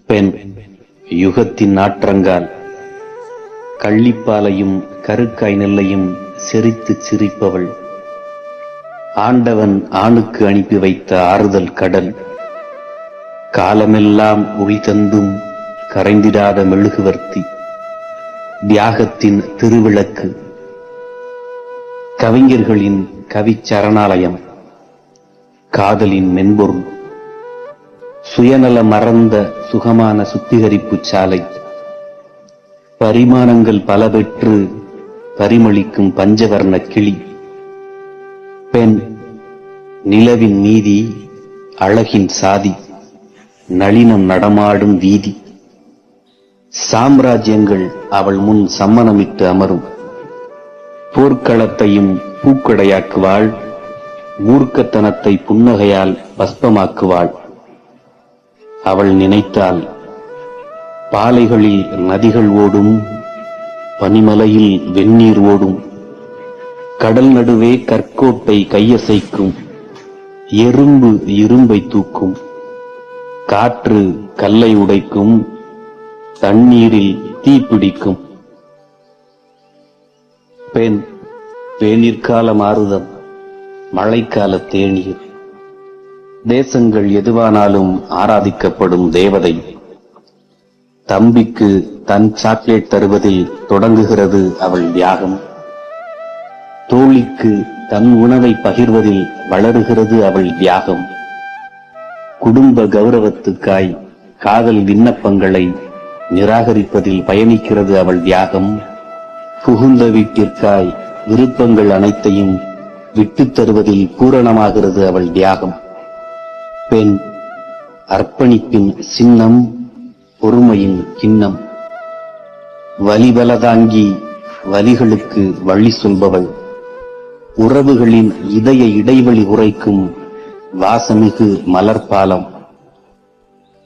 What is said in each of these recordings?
பெண் யுகத்தின் நாற்றங்கால் கள்ளிப்பாலையும் கருக்காய் நெல்லையும் செறித்துச் சிரிப்பவள். ஆண்டவன் ஆணுக்கு அனுப்பி வைத்த ஆறுதல் கடல். காலமெல்லாம் ஒளி தந்தும் கரைந்திடாத மெழுகுவர்த்தி. தியாகத்தின் திருவிளக்கு. கவிஞர்களின் கவிச்சரணாலயம். காதலின் மென்பொருள். சுயநல மறந்த சுகமான சுத்திகரிப்பு சாலை. பரிமாணங்கள் பல பெற்று பரிமளிக்கும் பஞ்சவர்ண கிளி. பெண் நிலவின் நீதி, அழகின் சாதி, நளினம் நடமாடும் வீதி. சாம்ராஜ்யங்கள் அவள் முன் சம்மணமிட்டு அமரும். போர்க்களத்தையும் பூக்கடையாக்குவாள். மூர்க்கத்தனத்தை புன்னகையால் பஸ்பமாக்குவாள். அவள் நினைத்தால் பாலைகளில் நதிகள் ஓடும், பனிமலையில் வெந்நீர் ஓடும். கடல் நடுவே கற்கோட்டை கையசைக்கும். எறும்பு இரும்பை தூக்கும். காற்று கல்லை உடைக்கும். தண்ணீரில் தீப்பிடிக்கும். பெண் பேனிற்கால மாறுதம், மழைக்கால தேநீர். தேசங்கள் எதுவானாலும் ஆராதிக்கப்படும் தேவதை. தம்பிக்கு தன் சாக்லேட் தருவதில் தொடங்குகிறது அவள் தியாகம். தோழிக்கு தன் உணவை பகிர்வதில் வளருகிறது அவள் தியாகம். குடும்ப கௌரவத்துக்காய் காதல் விண்ணப்பங்களை நிராகரிப்பதில் பயணிக்கிறது அவள் தியாகம். புகுந்த வீட்டிற்காய் விருப்பங்கள் அனைத்தையும் விட்டுத் தருவதில் பூரணமாகிறது அவள் தியாகம். பெண் அர்ப்பணிப்பின் சின்னம், பொறுமையின் கிண்ணம். வலிபலதாங்கி வலிகளுக்கு வழி சொல்பவள். உறவுகளின் இதய இடைவெளி உரைக்கும் வாசமிகு மலர்பாலம்.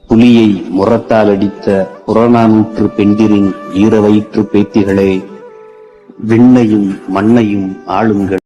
புலியை முரத்தால் அடித்த புறநானூற்று பெண்டிரின் ஈரவயிற்று பேத்திகளே, விண்ணையும் மண்ணையும் ஆளுங்கள்.